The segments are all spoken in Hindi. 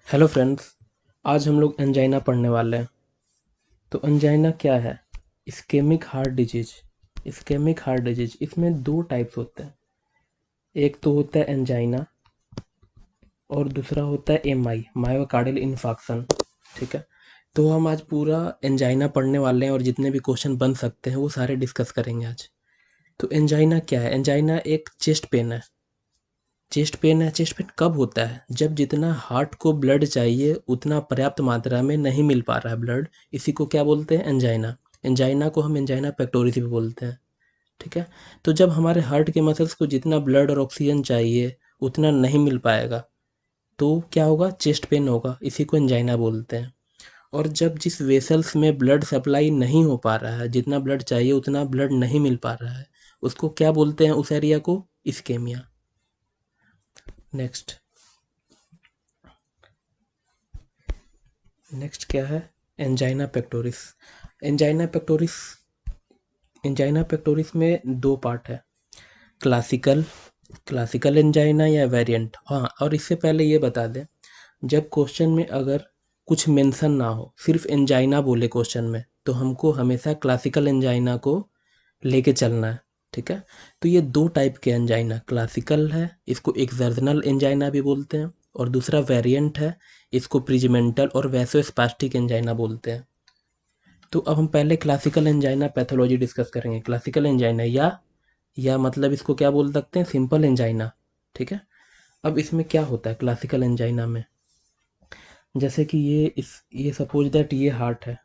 Hello friends. आज हम लोग एंजाइना पढ़ने वाले हैं। तो एंजाइना क्या है? Ischemic heart disease. Ischemic heart disease इसमें दो टाइप्स होते हैं। एक तो होता है एंजाइना और दूसरा होता है एमआई, मायोकार्डियल इन्फार्क्शन। ठीक है। तो हम आज पूरा एंजाइना पढ़ने वाले हैं और जितने भी क्वेश्चन बन सकते हैं वो सारे डिस्कस करेंगे आज। तो एंजाइना क्या है? एंजाइना एक चेस्ट पेन है। चेस्ट पेन है। चेस्ट पेन कब होता है? जब जितना हार्ट को ब्लड चाहिए उतना पर्याप्त मात्रा में नहीं मिल पा रहा है ब्लड। इसी को क्या बोलते हैं? एंजाइना। एंजाइना को हम एंजाइना पेक्टोरिस भी बोलते हैं। ठीक है। तो जब हमारे हार्ट के मसल्स को जितना ब्लड और ऑक्सीजन चाहिए उतना नहीं मिल पाएगा तो क्या होगा? चेस्ट पेन होगा। इसी को एंजाइना बोलते हैं। और जब जिस वेसल्स में ब्लड सप्लाई नहीं हो पा रहा है, जितना ब्लड चाहिए उतना ब्लड नहीं मिल पा रहा है, उसको क्या बोलते हैं? उस एरिया को इस्केमिया। नेक्स्ट। नेक्स्ट क्या है? Angina pectoris. Angina pectoris. Angina pectoris में दो पार्ट है। क्लासिकल क्लासिकल एंजाइना या वेरिएंट। हाँ, और इससे पहले ये बता दें, जब क्वेश्चन में अगर कुछ मेंशन ना हो, सिर्फ एंजाइना बोले क्वेश्चन में, तो हमको हमेशा क्लासिकल एंजाइना को लेके चलना है। ठीक है। तो ये दो टाइप के एंजाइना, क्लासिकल है, इसको एक्सर्जनल एंजाइना भी बोलते हैं, और दूसरा वेरिएंट है, इसको प्रिजमेंटल और वैसोस्पास्टिक एंजाइना बोलते हैं। तो अब हम पहले क्लासिकल एंजाइना पैथोलॉजी डिस्कस करेंगे। क्लासिकल एंजाइना या मतलब इसको क्या बोल सकते हैं? Simple angina. ठीक है। अब इसमें क्या होता है क्लासिकल एंजाइना में? जैसे कि ये सपोज दैट ये हार्ट है।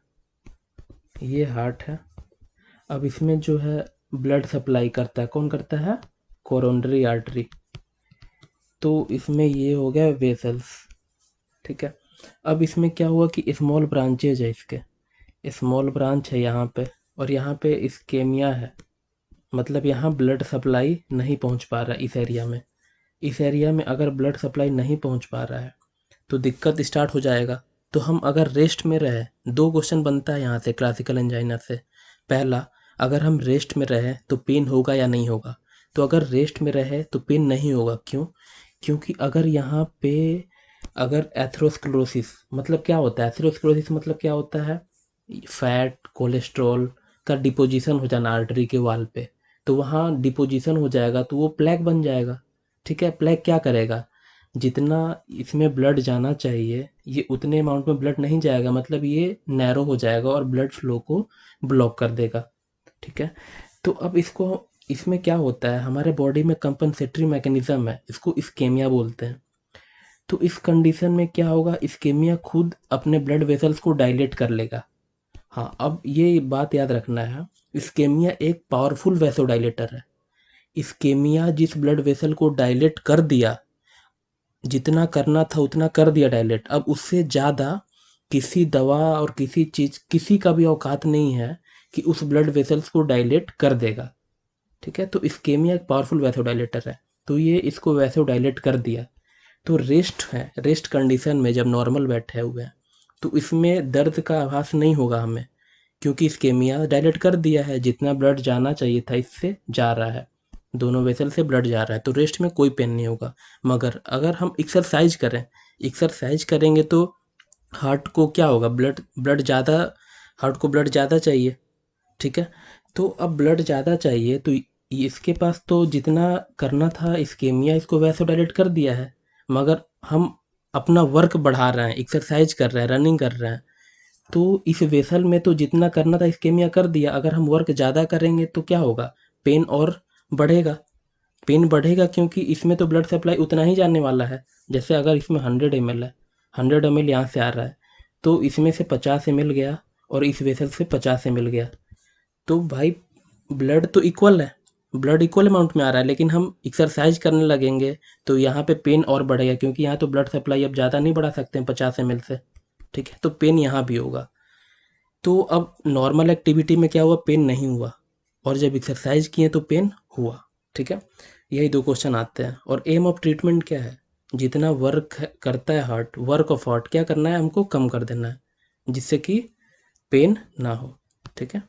ये हार्ट है। अब इसमें जो है ब्लड सप्लाई करता है, कौन करता है? Coronary artery. तो इसमें ये हो गया वेसल्स। ठीक है। अब इसमें क्या हुआ कि स्मॉल ब्रांचेज है इसके। स्मॉल ब्रांच है यहाँ पे, और यहाँ पे इस्केमिया है। मतलब यहाँ ब्लड सप्लाई नहीं पहुँच पा रहा इस एरिया में। इस एरिया में अगर ब्लड सप्लाई नहीं पहुँच पा रहा है तो दिक्कत स्टार्ट हो जाएगा। तो हम अगर रेस्ट में रहे, दो क्वेश्चन बनता है यहाँ से क्लासिकल एंजाइना से। पहला, अगर हम रेस्ट में रहे तो पेन होगा या नहीं होगा? तो अगर रेस्ट में रहे तो पेन नहीं होगा। क्यों? क्योंकि अगर यहाँ पे अगर एथेरोस्क्लेरोसिस, मतलब क्या होता है? एथेरोस्क्लेरोसिस मतलब क्या होता है? फैट कोलेस्ट्रॉल का डिपोजिशन हो जाना आर्टरी के वाल पे। तो वहाँ डिपोजिशन हो जाएगा तो वो प्लेक बन जाएगा। ठीक है। प्लेक क्या करेगा? जितना इसमें ब्लड जाना चाहिए ये उतने अमाउंट में ब्लड नहीं जाएगा, मतलब ये नैरो हो जाएगा और ब्लड फ्लो को ब्लॉक कर देगा। ठीक है। तो अब इसको, इसमें क्या होता है, हमारे बॉडी में कंपनसेटरी मैकेनिज्म है, इसको इस्केमिया बोलते हैं। तो इस कंडीशन में क्या होगा? इस्केमिया खुद अपने ब्लड वेसल्स को डायलेट कर लेगा। हाँ, अब ये बात याद रखना है, इस्केमिया एक पावरफुल वैसोडाइलेटर है। इस्केमिया जिस ब्लड वेसल को डायलेट कर दिया, जितना करना था उतना कर दिया डायलेट, अब उससे ज़्यादा किसी दवा और किसी चीज़, किसी का भी औकात नहीं है कि उस ब्लड वेसल्स को डायलेट कर देगा। ठीक है। तो इस्केमिया एक पावरफुल वैसोडाइलेटर है। तो ये इसको वैसोडाइलेट कर दिया। तो रेस्ट है, रेस्ट कंडीशन में जब नॉर्मल बैठे हुए हैं तो इसमें दर्द का आभास नहीं होगा हमें, क्योंकि इस्केमिया डायलेट कर दिया है, जितना ब्लड जाना चाहिए था इससे जा रहा है, दोनों वेसल से ब्लड जा रहा है, तो रेस्ट में कोई पेन नहीं होगा। मगर अगर हम एक्सरसाइज करें, एक्सरसाइज करेंगे तो हार्ट को क्या होगा? ब्लड ब्लड ज़्यादा, हार्ट को ब्लड ज़्यादा चाहिए। ठीक है। तो अब ब्लड ज़्यादा चाहिए तो इसके पास तो जितना करना था इस्केमिया इसको वैसोडाइलेट कर दिया है, मगर हम अपना वर्क बढ़ा रहे हैं, एक्सरसाइज कर रहे हैं, रनिंग कर रहे हैं, तो इस वेसल में तो जितना करना था इस्केमिया कर दिया। अगर हम वर्क ज़्यादा करेंगे तो क्या होगा? पेन और बढ़ेगा। पेन बढ़ेगा क्योंकि इसमें तो ब्लड सप्लाई उतना ही जाने वाला है। जैसे अगर इसमें 100 ml है, 100 ml यहाँ से आ रहा है, तो इसमें से 50 ml गया और इस वेसल से 50 ml गया। तो भाई ब्लड तो इक्वल है, ब्लड इक्वल अमाउंट में आ रहा है, लेकिन हम एक्सरसाइज करने लगेंगे तो यहाँ पे पेन और बढ़ेगा, क्योंकि यहाँ तो ब्लड सप्लाई अब ज़्यादा नहीं बढ़ा सकते हैं 50 ml से। ठीक है। तो पेन यहाँ भी होगा। तो अब नॉर्मल एक्टिविटी में क्या हुआ? पेन नहीं हुआ, और जब एक्सरसाइज किए तो पेन हुआ। ठीक है। यही दो क्वेश्चन आते हैं। और एम ऑफ ट्रीटमेंट क्या है? जितना वर्क करता है हार्ट, वर्क ऑफ हार्ट क्या करना है? हमको कम कर देना है, जिससे कि पेन ना हो। ठीक है।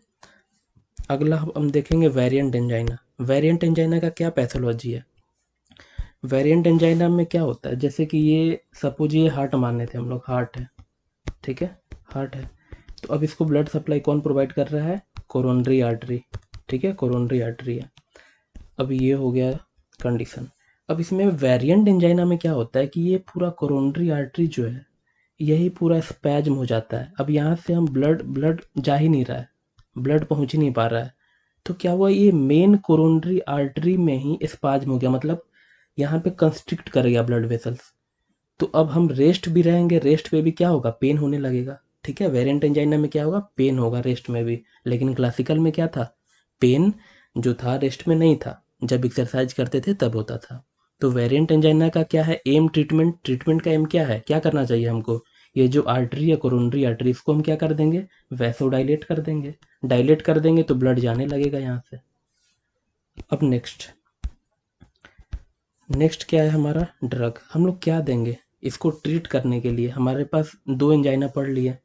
अगला हम देखेंगे वेरिएंट एंजाइना। वेरिएंट एंजाइना का क्या पैथोलॉजी है? वेरिएंट एंजाइना में क्या होता है, जैसे कि ये सपोज ये हार्ट माने थे हम लोग, हार्ट है, ठीक है, हार्ट है, तो अब इसको ब्लड सप्लाई कौन प्रोवाइड कर रहा है, कोरोनरी आर्टरी, ठीक है, कोरोनरी आर्टरी है। अब ये हो गया कंडीशन। अब इसमें वेरिएंट एंजाइना में क्या होता है कि ये पूरा कोरोनरी आर्टरी जो है यही पूरा स्पैज्म हो जाता है। अब यहाँ से हम ब्लड ब्लड जा ही नहीं रहा है, ब्लड पहुँच ही नहीं पा रहा है, तो क्या हुआ, ये मेन कोरोनरी आर्टरी में ही स्पैज्म हो गया, मतलब यहाँ पे कंस्ट्रिक्ट कर गया ब्लड वेसल्स। तो अब हम रेस्ट भी रहेंगे, रेस्ट पे भी क्या होगा, पेन होने लगेगा, ठीक है। वेरिएंट एंजाइना में क्या होगा, पेन होगा रेस्ट में भी, लेकिन क्लासिकल में क्या था, पेन जो था रेस्ट में नहीं था, जब एक्सरसाइज करते थे तब होता था। तो वेरिएंट एंजाइना का क्या है एम, ट्रीटमेंट, ट्रीटमेंट का एम क्या है, क्या करना चाहिए हमको, ये जो आर्टरी है कोरोनरी आर्टरी, इसको हम क्या कर देंगे, वैसो डायलेट कर देंगे, डायलेट कर देंगे तो ब्लड जाने लगेगा यहाँ से। अब नेक्स्ट नेक्स्ट क्या है हमारा, ड्रग, हम लोग क्या देंगे इसको ट्रीट करने के लिए। हमारे पास दो एंजाइना पढ़ लिए,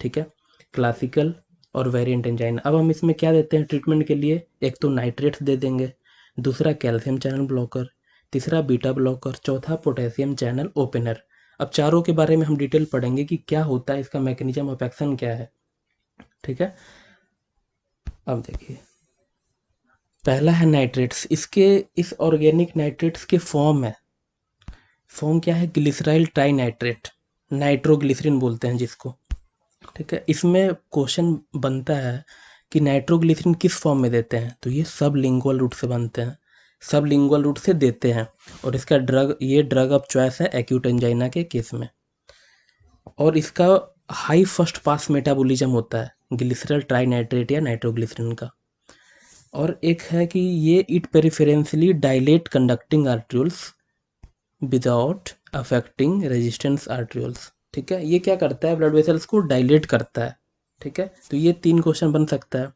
ठीक है, क्लासिकल और वेरिएंट एंजाइना। अब हम इसमें क्या देते हैं ट्रीटमेंट के लिए, एक तो नाइट्रेट्स दे देंगे, दूसरा कैल्शियम चैनल ब्लॉकर, तीसरा बीटा ब्लॉकर, चौथा पोटेशियम चैनल ओपनर। अब चारों के बारे में हम डिटेल पढ़ेंगे कि क्या होता है, इसका मैकेनिज्म ऑफ एक्शन क्या है, ठीक है। अब देखिए, पहला है नाइट्रेट्स, इसके इस ऑर्गेनिक नाइट्रेट्स के फॉर्म है, फॉर्म क्या है, ग्लिसराइल ट्राई नाइट्रेट, नाइट्रोग्लिसरीन बोलते हैं जिसको, ठीक है। इसमें क्वेश्चन बनता है कि नाइट्रोग्लिसरीन किस फॉर्म में देते हैं, तो ये सब लिंगुअल रूट से बनते हैं, सब लिंगुअल रूट से देते हैं, और इसका ड्रग, ये ड्रग ऑफ चॉइस है एक्यूट एंजाइना के केस में। और इसका हाई फर्स्ट पास मेटाबॉलिज्म होता है ग्लिसरल ट्राई नाइट्रेट या नाइट्रोग्लिसरीन का। और एक है कि ये it preferentially dilate conducting arterioles without affecting resistance arterioles, ठीक है। ये क्या करता है, ब्लड वेसल्स को डायलेट करता है, ठीक है। तो ये 3 क्वेश्चन बन सकता है।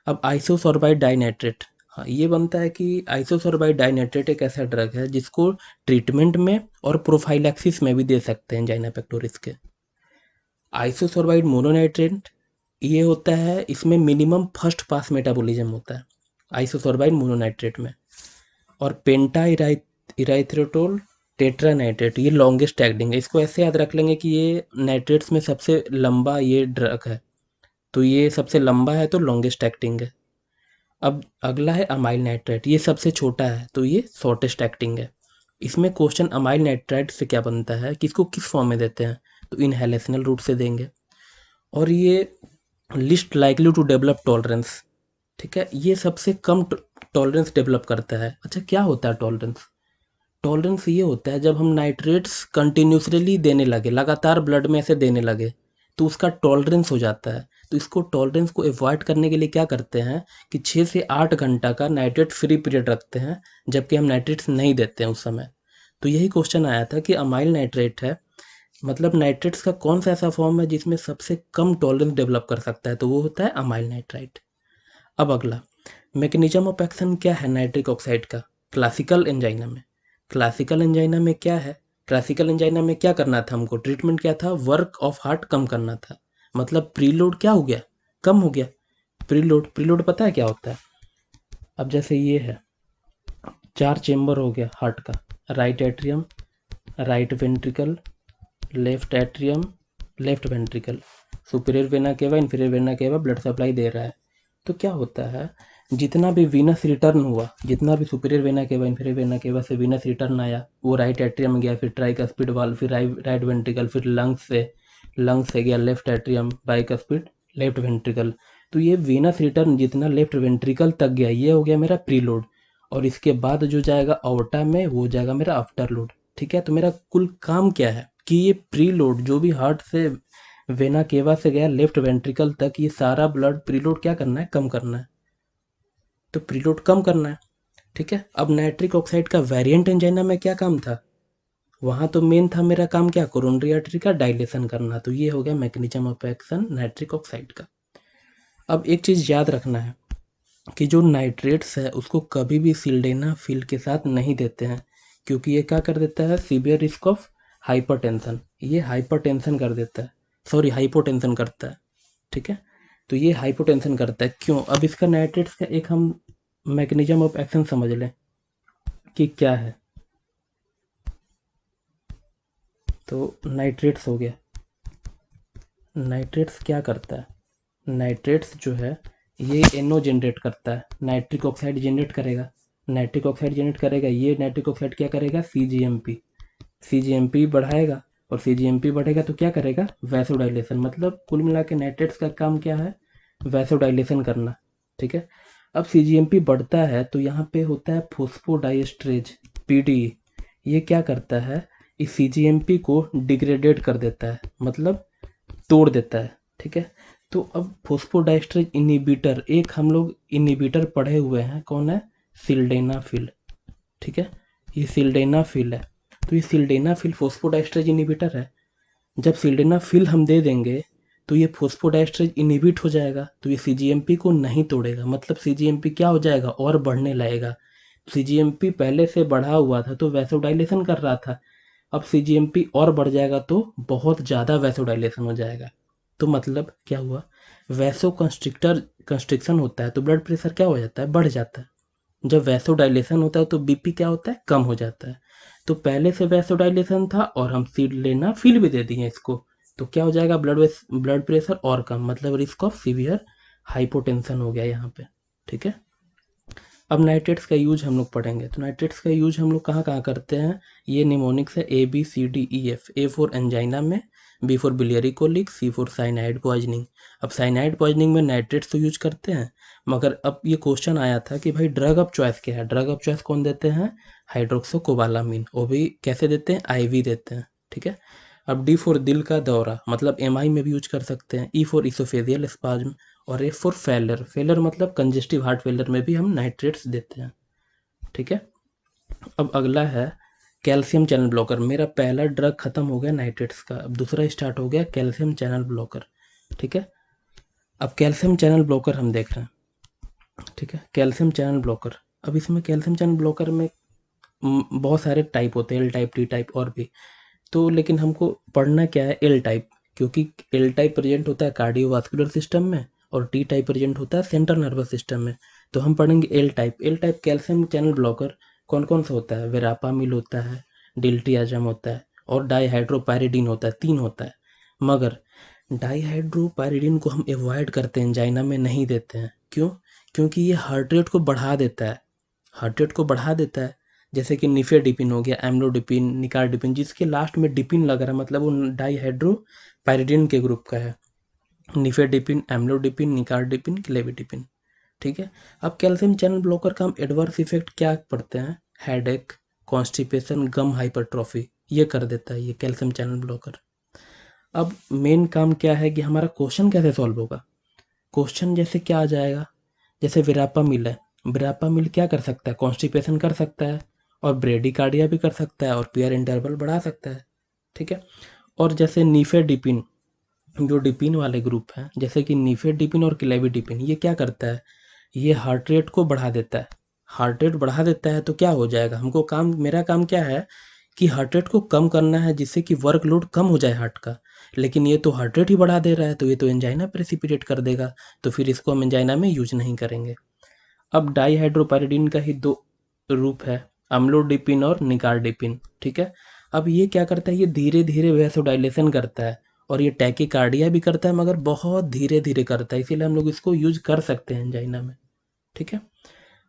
अब आइसोसोर्बाइड डाइनाइट्रेट, हाँ ये बनता है कि आइसोसोर्बाइड डाइनाइट्रेट एक ऐसा ड्रग है जिसको ट्रीटमेंट में और प्रोफाइलैक्सिस में भी दे सकते हैं एंजाइना पेक्टोरिस के। आइसोसोर्बाइड मोनोनाइट्रेट, ये होता है, इसमें मिनिमम फर्स्ट पास मेटाबॉलिज्म होता है आइसोसोर्बाइड मोनोनाइट्रेट में। और पेंटा इराइथ्रोटोल टेट्रा नाइट्रेट, ये लॉन्गेस्ट एक्टिंग है, इसको ऐसे याद रख लेंगे कि ये नाइट्रेट्स में सबसे लंबा ये ड्रग है, तो ये सबसे लंबा है तो लॉन्गेस्ट एक्टिंग है। अब अगला है अमाइल नाइट्रेट, ये सबसे छोटा है तो ये शॉर्टेस्ट एक्टिंग है। इसमें क्वेश्चन अमाइल नाइट्रेट से क्या बनता है कि इसको किस फॉर्म में देते हैं, तो इनहेलेशनल रूट से देंगे। और ये list likely to develop tolerance, ठीक है, ये सबसे कम टॉलरेंस डेवलप करता है। अच्छा क्या होता है टॉलरेंस, टॉलरेंस ये होता है जब हम नाइट्रेट्स कंटिन्यूसली देने लगे, लगातार ब्लड में ऐसे देने लगे, तो उसका टॉलरेंस हो जाता है। तो इसको टॉलरेंस को अवॉइड करने के लिए क्या करते हैं कि 6 से 8 घंटा का नाइट्रेट फ्री पीरियड रखते हैं, जबकि हम नाइट्रेट्स नहीं देते हैं उस समय। तो यही क्वेश्चन आया था कि अमाइल नाइट्रेट है, मतलब नाइट्रेट्स का कौन सा ऐसा फॉर्म है जिसमें सबसे कम टॉलरेंस डेवलप कर सकता है, तो वो होता है अमाइल नाइट्राइट। अब अगला मैकेनिज्म ऑफ एक्शन क्या है नाइट्रिक ऑक्साइड का क्लासिकल एंजाइना में। क्लासिकल एंजाइना में क्या है, क्लासिकल एंजाइना में क्या करना था हमको, ट्रीटमेंट क्या था, वर्क ऑफ हार्ट कम करना था, मतलब प्रीलोड क्या हो गया, कम हो गया। प्रीलोड, प्रीलोड पता है क्या होता है, अब जैसे ये है 4 चेम्बर हो गया हार्ट का, right atrium, right ventricle, left atrium, left ventricle, superior vena cava, inferior vena cava blood supply दे रहा है। तो क्या होता है, जितना भी वीनस रिटर्न हुआ, जितना भी superior vena cava, inferior vena केवा से वीनस रिटर्न आया, वो राइट एट्रियम गया, फिर ट्राइकस्पिड वाल्व, फिर राइट वेंट्रिकल, फिर लंग्स से गया left atrium, bicuspid, left ventricle. तो ये वीनस रिटर्न जितना लेफ्ट वेंट्रिकल तक गया, ये हो गया मेरा प्रीलोड। और इसके बाद जो जाएगा ऑर्टा में, वो जाएगा मेरा आफ्टर लोड, ठीक है। तो मेरा कुल काम क्या है कि ये प्रीलोड जो भी हार्ट से वेना केवा से गया लेफ्ट वेंट्रिकल तक, ये सारा ब्लड प्रीलोड क्या करना है, कम करना है, तो प्रीलोड कम करना है, ठीक है। अब नाइट्रिक ऑक्साइड का वेरिएंट एंजाइना में क्या काम था, वहां तो मेन था मेरा काम क्या, कोरोनरी आर्टरी का डायलेशन करना, तो ये हो गया mechanism of action nitric oxide का। अब एक चीज याद रखना है कि जो नाइट्रेट्स है उसको कभी भी सिल्डेनाफिल के साथ नहीं देते हैं, क्योंकि ये क्या कर देता है, सीवियर रिस्क ऑफ हाइपरटेंशन, ये हाइपरटेंशन कर देता है, सॉरी हाइपोटेंशन करता है, ठीक है। तो ये हाइपोटेंशन करता है, क्यों, अब इसका नाइट्रेट्स का एक हम मैकेनिज्म ऑफ एक्शन समझ लें कि क्या है। तो नाइट्रेट्स हो गया। नाइट्रेट्स क्या करता है? नाइट्रेट्स जो है ये NO जनरेट करता है, नाइट्रिक ऑक्साइड जनरेट करेगा। नाइट्रिक ऑक्साइड जनरेट करेगा, ये नाइट्रिक ऑक्साइड क्या करेगा? CGMP बढ़ाएगा, और CGMP बढ़ेगा तो क्या करेगा? वैसोडाइलेशन। मतलब कुल मिला के नाइट्रेट्स का काम क्या है? वैसोडाइलेशन करना। ठीक है। अब CGMP बढ़ता है तो यहाँ पे होता है फोस्फोडाइएस्ट्रेज, PDE। ये क्या करता है? इस CGMP को डिग्रेडेट कर देता है, मतलब तोड़ देता है। ठीक है। तो अब फोस्फोडाइएस्ट्रेज इनहिबिटर, एक हम लोग इनहिबिटर पढ़े हुए हैं, कौन है? सिल्डेनाफिल। ठीक है। ये सिल्डेनाफिल है। तो ये सिल्डेनाफिल फोस्फोडाइएस्ट्रेज इनहिबिटर है। जब सिल्डेनाफिल हम दे देंगे तो ये फोस्फोडाइएस्ट्रेज इनहिबिट हो जाएगा, तो ये CGMP को नहीं तोड़ेगा। मतलब CGMP क्या हो जाएगा? और बढ़ने लगेगा। CGMP पहले से बढ़ा हुआ था तो वैसोडाइलेशन कर रहा था, अब CGMP और बढ़ जाएगा तो बहुत ज़्यादा वैसोडाइलेशन हो जाएगा। तो मतलब क्या हुआ? वैसो कंस्ट्रिक्शन होता है तो ब्लड प्रेशर क्या हो जाता है? बढ़ जाता है। जब वैसोडाइलेशन होता है तो BP क्या होता है? कम हो जाता है। तो पहले से वैसोडाइलेशन था और हम सिल्डेनाफिल भी दे दिए इसको, तो क्या हो जाएगा? ब्लड प्रेशर और कम, मतलब रिस्क ऑफ सीवियर हाइपोटेंशन हो गया यहाँ पे। ठीक है। अब नाइट्रेट्स का यूज हम लोग पढ़ेंगे, तो नाइट्रेट्स का यूज हम लोग कहाँ कहाँ करते हैं? ये निमोनिक्स है ABCDEF। A फॉर एंजाइना में, B for biliary colic, C for cyanide poisoning. अब साइनाइड पॉइजनिंग में नाइट्रेट्स तो यूज करते हैं, मगर अब ये क्वेश्चन आया था कि भाई ड्रग ऑफ चॉइस क्या है? ड्रग ऑफ चॉइस कौन देते हैं? हाइड्रोक्सोकोबालामिन। वो भी कैसे देते हैं? IV देते हैं। ठीक है। अब D फॉर दिल का दौरा, मतलब MI में भी यूज कर सकते हैं। E फॉर इसोफेजियल स्पाज्म, और F फॉर फेलर। फेलर मतलब कंजेस्टिव हार्ट फेलर में भी हम नाइट्रेट्स देते हैं। ठीक है। अब अगला है कैल्शियम चैनल ब्लॉकर। मेरा पहला ड्रग खत्म हो गया नाइट्रेट्स का, अब दूसरा स्टार्ट हो गया कैल्शियम चैनल ब्लॉकर। ठीक है। अब कैल्शियम चैनल ब्लॉकर हम देख रहे हैं। ठीक है। कैल्शियम चैनल ब्लॉकर, अब इसमें कैल्शियम चैनल ब्लॉकर में बहुत सारे टाइप होते हैं, L टाइप, T टाइप और भी। तो लेकिन हमको पढ़ना क्या है? L टाइप, क्योंकि L टाइप प्रेजेंट होता है कार्डियोवास्कुलर सिस्टम में और T टाइप प्रेजेंट होता है सेंट्रल नर्वस सिस्टम में। तो हम पढ़ेंगे L type. L type calcium channel blocker कौन कौन सा होता है? वेरापामिल होता है, डिल्टियाजम होता है, और डाईहाइड्रोपायरिडीन होता है। 3 होता है। मगर डाईहाइड्रोपायरिडीन को हम अवॉइड करते हैं, एंजाइना में नहीं देते हैं। क्यों? क्योंकि ये हार्ट रेट को बढ़ा देता है। हार्ट रेट को बढ़ा देता है। जैसे कि निफेडिपिन हो गया, एम्लोडिपिन, निकार्डिपिन, जिसके लास्ट में डिपिन लग रहा है, मतलब वो डाईहाइड्रोपायरिडीन के ग्रुप का है। Nifedipine, amlodipine, nicardipine, clevidipine. ठीक है। अब कैल्शियम चैनल ब्लॉकर का हम एडवर्स इफेक्ट क्या पढ़ते हैं? हेडेक, कॉन्स्टिपेशन, गम हाइपरट्रॉफी, ये कर देता है ये कैल्शियम चैनल ब्लॉकर। अब मेन काम क्या है कि हमारा क्वेश्चन कैसे सॉल्व होगा? क्वेश्चन जैसे क्या आ जाएगा? जैसे विरापामिल है, विरापामिल क्या कर सकता है? कॉन्स्टिपेशन कर सकता है, और ब्रेडिकार्डिया भी कर सकता है, और पीयर इंटरवल बढ़ा सकता है। ठीक है। और जैसे नीफेडिपिन, जो डिपिन वाले ग्रुप हैं, जैसे कि नीफेडिपिन और क्लेविडिपिन, ये क्या करता है? ये हार्ट रेट को बढ़ा देता है। हार्ट रेट बढ़ा देता है तो क्या हो जाएगा? हमको काम, मेरा काम क्या है कि हार्ट रेट को कम करना है, जिससे कि वर्कलोड कम हो जाए हार्ट का। लेकिन ये तो हार्ट रेट ही बढ़ा दे रहा है, तो ये तो एंजाइना प्रेसिपिटेट कर देगा, तो फिर इसको हम एंजाइना में यूज नहीं करेंगे। अब डाईहाइड्रोपायरिडीन का ही 2 रूप है, अम्लोडिपिन और निकार्डिपिन। ठीक है। अब ये क्या करता है? ये धीरे धीरे वैसोडाइलेशन करता है, और ये टैकीकार्डिया भी करता है, मगर बहुत धीरे धीरे करता है, इसीलिए हम लोग इसको यूज कर सकते हैं एंजाइना में। ठीक है।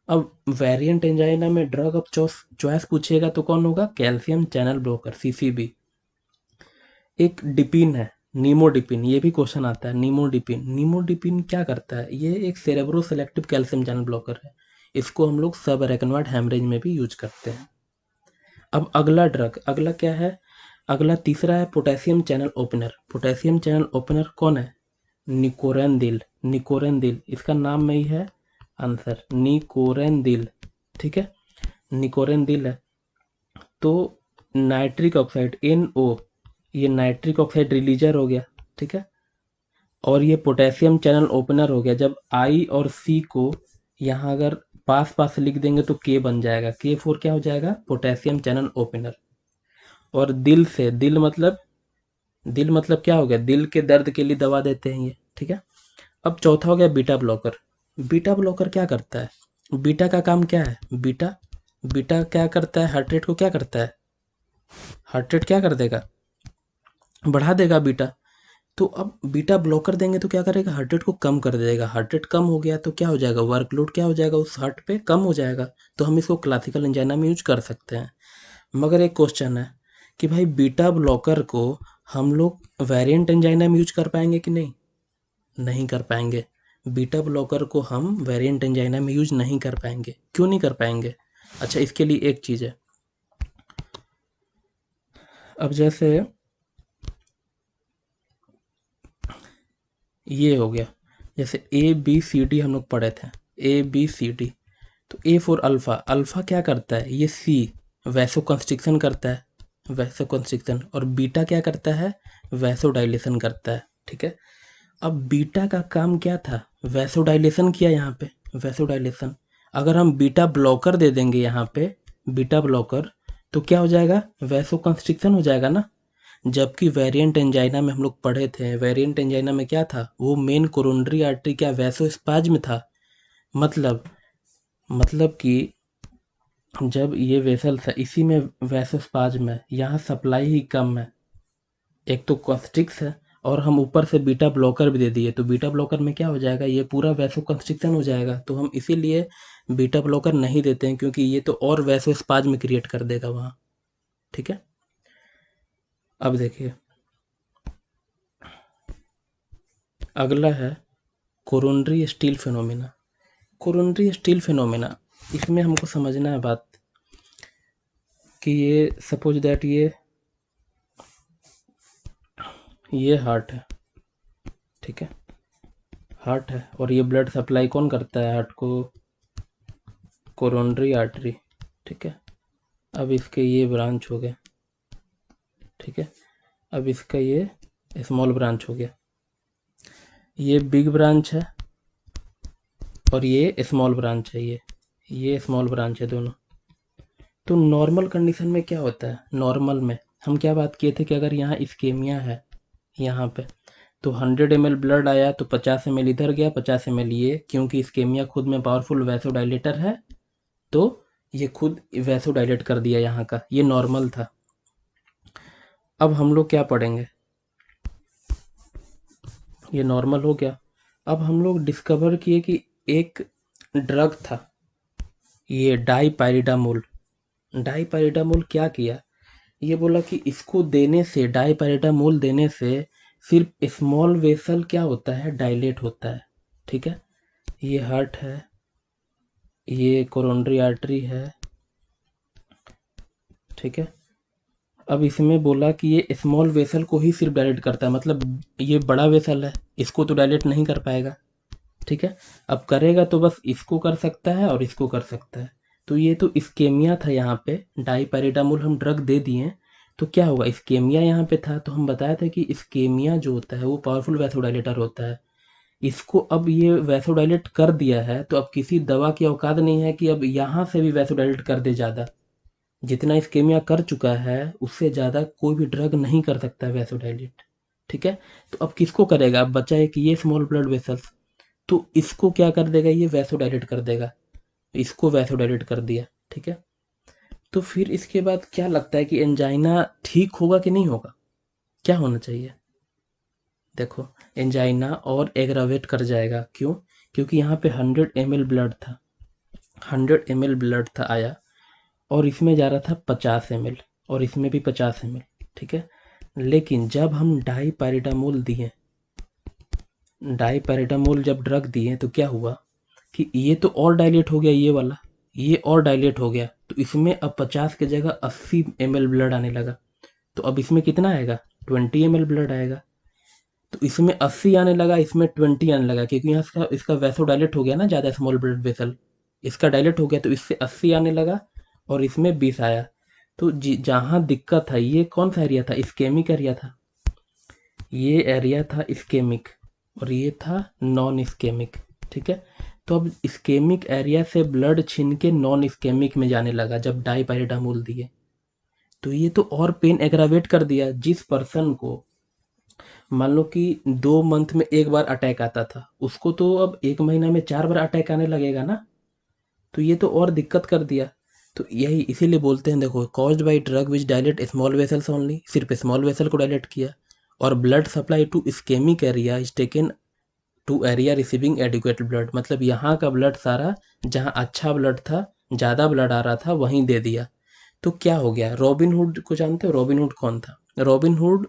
अब वेरिएंट एंजाइना में ड्रग ऑफ चॉइस पूछेगा तो कौन होगा? Calcium channel blocker, CCB। एक डिपिन है, नीमोडिपिन, ये भी क्वेश्चन आता है। नीमोडिपिन क्या करता है? ये एक cerebro selective calcium channel blocker है। इसको हम लोग सब अरेकनॉइड हैमरेज में भी यूज करते हैं। अब अगला ड्रग, अगला क्या है? अगला तीसरा है potassium channel opener. Potassium channel opener कौन है? निकोरेंदिल। निकोरेंदिल, इसका नाम में ही है आंसर, निकोरेंदिल। ठीक है। निकोरेंदिल है। तो नाइट्रिक ऑक्साइड, NO, ये नाइट्रिक ऑक्साइड रिलीजर हो गया। ठीक है। और ये पोटेशियम चैनल ओपनर हो गया। जब I और C को यहाँ अगर पास पास लिख देंगे तो K बन जाएगा। K फॉर क्या हो जाएगा? Potassium channel opener. और दिल से, दिल मतलब क्या हो गया? दिल के दर्द के लिए दवा देते हैं ये। ठीक है। अब चौथा हो गया बीटा ब्लॉकर। बीटा ब्लॉकर क्या करता है? बीटा का काम क्या है? बीटा क्या करता है? हार्ट रेट को क्या करता है? हार्ट रेट क्या कर देगा? बढ़ा देगा बीटा। तो अब बीटा ब्लॉकर देंगे तो क्या करेगा, हार्ट रेट को कम कर देगा। हार्ट रेट कम हो गया तो क्या हो जाएगा, वर्कलोड क्या हो जाएगा उस हार्ट पे, कम हो जाएगा। तो हम इसको क्लासिकल एंजाइना में यूज कर सकते हैं। मगर एक क्वेश्चन है कि भाई बीटा ब्लॉकर को हम लोग वेरिएंट एंजाइना में यूज कर पाएंगे कि नहीं? नहीं कर पाएंगे। बीटा ब्लॉकर को हम वेरिएंट एंजाइना में यूज नहीं कर पाएंगे। क्यों नहीं कर पाएंगे? अच्छा, इसके लिए एक चीज़ है। अब जैसे ये हो गया, जैसे ए बी सी डी हम लोग पढ़े थे, ए बी सी डी। तो ए फॉर अल्फ़ा, अल्फ़ा क्या करता है, ये सी वैसो कंस्ट्रिक्शन करता है, वैसो कंस्ट्रिक्शन। और बीटा क्या करता है, वैसो डायलेशन करता है। ठीक है। अब बीटा का काम क्या था, वैसो डायलेशन किया यहाँ पे, वैसो डायलेशन। अगर हम बीटा ब्लॉकर दे देंगे यहाँ पे, बीटा ब्लॉकर, तो क्या हो जाएगा, वैसो कंस्ट्रिक्शन हो जाएगा ना। जबकि वेरिएंट एंजाइना में हम लोग पढ़े थे, वेरिएंट एंजाइना में क्या था, वो मेन कोरोनरी आर्टरी क्या वैसोस्पाज्म था। मतलब कि जब ये वेसल था, इसी में वैसोस्पाज्म है, यहाँ सप्लाई ही कम है। एक तो कॉन्स्ट्रिक्स है और हम ऊपर से बीटा ब्लॉकर भी दे दिए, तो बीटा ब्लॉकर में क्या हो जाएगा, ये पूरा वैसो कंस्ट्रिक्शन हो जाएगा। तो हम इसीलिए बीटा ब्लॉकर नहीं देते हैं, क्योंकि ये तो और वैसोस्पाज्म क्रिएट कर देगा वहाँ। ठीक है। अब देखिए, अगला है coronary steel phenomena. Coronary steel phenomena, इसमें हमको समझना है बात कि ये सपोज दैट ये हार्ट है। ठीक है, हार्ट है और ये ब्लड सप्लाई कौन करता है हार्ट को, कोरोनरी आर्टरी। ठीक है। अब इसके ये ब्रांच हो गया। ठीक है। अब इसका ये स्मॉल ब्रांच हो गया, ये बिग ब्रांच है और ये स्मॉल ब्रांच है, ये स्मॉल ब्रांच है दोनों। तो नॉर्मल कंडीशन में क्या होता है, नॉर्मल में हम क्या बात किए थे कि अगर यहाँ इस्केमिया है यहाँ पे, तो 100 ml ब्लड आया तो 50 ml इधर गया, 50 ml ये, क्योंकि इस्केमिया खुद में पावरफुल वैसोडाइलेटर है, तो ये खुद वैसोडाइलेट कर दिया यहाँ का, ये नॉर्मल था। अब हम लोग क्या पढ़ेंगे, ये नॉर्मल हो गया। अब हम लोग डिस्कवर किए कि एक ड्रग था, ये डाइपाइरिडामोल। डाइपाइरिडामोल क्या किया, ये बोला कि इसको देने से, डाइपाइरिडामोल देने से सिर्फ स्मॉल वेसल क्या होता है, डायलेट होता है। ठीक है। ये हार्ट है, ये कोरोनरी आर्टरी है। ठीक है। अब इसमें बोला कि ये स्मॉल वेसल को ही सिर्फ डायलेट करता है, मतलब ये बड़ा वेसल है, इसको तो डायलेट नहीं कर पाएगा। ठीक है। अब करेगा तो बस इसको कर सकता है और इसको कर सकता है। तो ये तो इस्केमिया था, यहाँ पे डाइपैराटामोल हम ड्रग दे दिए, तो क्या होगा, इस्केमिया यहाँ पे था, तो हम बताया था कि इस्केमिया जो होता है वो पावरफुल वैसोडाइलेटर होता है। इसको अब ये वैसोडाइलेट कर दिया है, तो अब किसी दवा की औकात नहीं है कि अब यहाँ से भी वैसोडाइलेट कर दे ज़्यादा। जितना इस्केमिया कर चुका है उससे ज़्यादा कोई भी ड्रग नहीं कर सकता वैसोडाइलेट। ठीक है। तो अब किसको करेगा, अब बचा है कि ये स्मॉल ब्लड वेसल्स, तो इसको क्या कर देगा, ये वैसोडाइलेट कर देगा, इसको वैसोडाइलेट कर दिया। ठीक है। तो फिर इसके बाद क्या लगता है कि एंजाइना ठीक होगा कि नहीं होगा, क्या होना चाहिए? देखो, एंजाइना और एग्रावेट कर जाएगा, क्यों? क्योंकि यहाँ पे 100 ml ब्लड था, 100 ml ब्लड था आया, और इसमें जा रहा था 50 ml, और इसमें भी 50 ml। ठीक है। लेकिन जब हम डाइपैराटामोल दिए, डाइपैराटामोल जब ड्रग दिए, तो क्या हुआ कि ये तो और डायलेट हो गया, ये वाला, ये और डायलेट हो गया, तो इसमें अब 50 की जगह 80 ml ब्लड आने लगा। तो अब इसमें कितना आएगा, 20 ml ब्लड आएगा। तो इसमें 80 आने लगा, इसमें 20 आने लगा, क्योंकि यहाँ इसका इसका वैसो डायलेट हो गया ना ज़्यादा, स्मॉल ब्लड वेसल, इसका डायलेट हो गया, तो इससे 80 आने लगा और इसमें 20 आया। तो जहाँ दिक्कत था, ये कौन सा एरिया था, इस्केमिक एरिया था, ये एरिया था इस्केमिक, और ये था नॉन इस्केमिक। ठीक है। तो अब इस्केमिक एरिया से ब्लड छीन के नॉन इस्केमिक में जाने लगा जब डाइपैराटामोल दिए, तो ये तो और पेन एग्रावेट कर दिया। जिस पर्सन को मान लो कि 2 मंथ में एक बार अटैक आता था, उसको तो अब 1 महीना में 4 बार अटैक आने लगेगा ना, तो ये तो और दिक्कत कर दिया। तो यही इसीलिए बोलते हैं, देखो, caused by drug which dilate small vessels only, सिर्फ स्मॉल वेसल को डायलेट किया, और blood supply to ischemic area is taken to area receiving adequate blood, मतलब यहाँ का ब्लड सारा जहाँ अच्छा ब्लड था, ज़्यादा ब्लड आ रहा था, वहीं दे दिया। तो क्या हो गया, रॉबिन हुड को जानते हो? रॉबिन हुड कौन था? रॉबिन हुड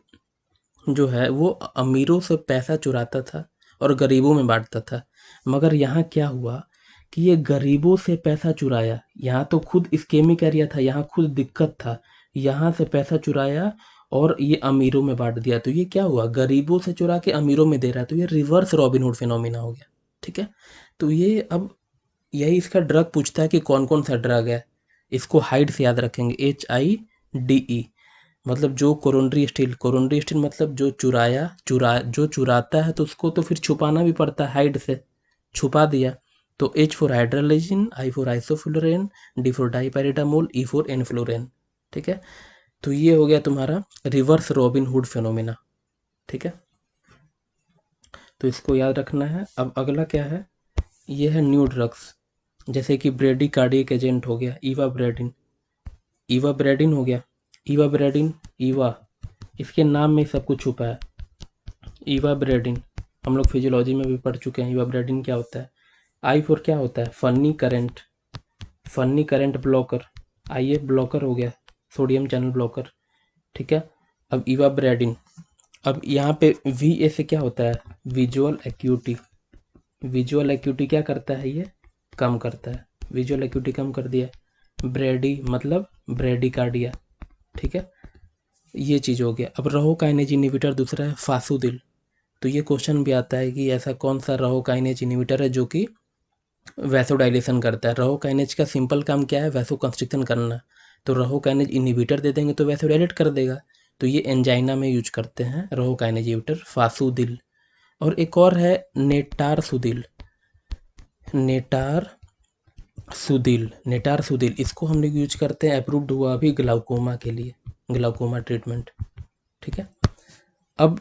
जो है वो अमीरों से पैसा चुराता था और गरीबों में बांटता था। मगर यहाँ क्या हुआ कि ये गरीबों से पैसा चुराया, यहाँ तो खुद इस्केमिक एरिया था, यहाँ खुद दिक्कत था, यहाँ से पैसा चुराया और ये अमीरों में बांट दिया। तो ये क्या हुआ, गरीबों से चुरा के अमीरों में दे रहा है, तो ये रिवर्स रॉबिनहुड फिनोमिना हो गया। ठीक है, तो ये अब यही इसका ड्रग पूछता है कि कौन कौन सा ड्रग है। इसको हाइड से याद रखेंगे, HIDE, मतलब जो कोरोनरी स्टील मतलब जो जो चुराता है तो उसको तो फिर छुपाना भी पड़ता है, हाइड से छुपा दिया। तो H for hydralazine, I for isoflurane, D for dipyridamole, E for enflurane. ठीक है, तो ये हो गया तुम्हारा रिवर्स रॉबिन हुड फिनोमिना। ठीक है, तो इसको याद रखना है। अब अगला क्या है, ये है न्यू ड्रग्स, जैसे कि ब्रेडी कार्डियक एजेंट हो गया, ईवा ब्रेडिन हो गया, ईवा, इसके नाम में सब कुछ छुपा है। ईवा ब्रेडिन हम लोग फिजियोलॉजी में भी पढ़ चुके हैं, ईवा ब्रेडिन क्या होता है। आई फॉर क्या होता है, funny current blocker, IF blocker हो गया, सोडियम चैनल ब्लॉकर। ठीक है, अब ईवा ब्रेडिन, अब यहाँ पे VA से क्या होता है, विजुअल एक्यूटी क्या करता है, ये कम करता है, विजुअल एक्यूटी कम कर दिया। ब्रेडी मतलब ब्रेडिकार्डिया। ठीक है, ये चीज़ हो गया। अब रहो काइनेज इनहिबिटर दूसरा है फासुदिल। तो ये क्वेश्चन भी आता है कि ऐसा कौन सा रहो काइनेज इनहिबिटर है जो कि वैसोडाइलेशन करता है। रहो काइनेज का सिंपल काम क्या है, वैसो कंस्ट्रिक्शन करना। तो रहो काइनेज इनहिबिटर दे देंगे तो वैसोडाइलेट कर देगा। तो ये एंजाइना में यूज करते हैं रहो काइनेज इनहिबिटर फासुदिल। और एक और है नेटार सुदिल, इसको हम लोग यूज करते हैं, अप्रूव्ड हुआ अभी ग्लाउकोमा के लिए, ग्लाउकोमा ट्रीटमेंट। ठीक है, अब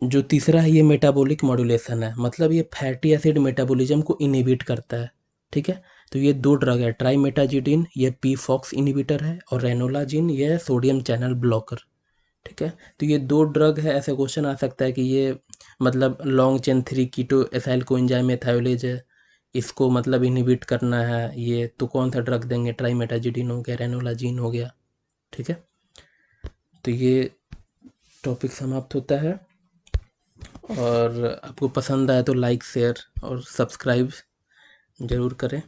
जो तीसरा है ये मेटाबॉलिक मॉड्यूलेशन है, मतलब ये फैटी एसिड मेटाबॉलिज्म को इनहिबिट करता है। ठीक है, तो ये दो ड्रग है, ट्राइमेटाजिडिन ये पीफॉक्स इनहिबिटर है, और रेनोलाजिन ये सोडियम चैनल ब्लॉकर। ठीक है, तो ये दो ड्रग है। ऐसा क्वेश्चन आ सकता है कि ये मतलब लॉन्ग चेन 3 कीटो एसाइल कोएंजाइम मेथायोलेज है, इसको मतलब इनहिबिट करना है ये, तो कौन सा ड्रग देंगे, ट्राइमेटाजिडिन हो गया, रेनोलाजिन हो गया। ठीक है, तो ये टॉपिक समाप्त होता है। और आपको पसंद आए तो लाइक शेयर और सब्सक्राइब ज़रूर करें।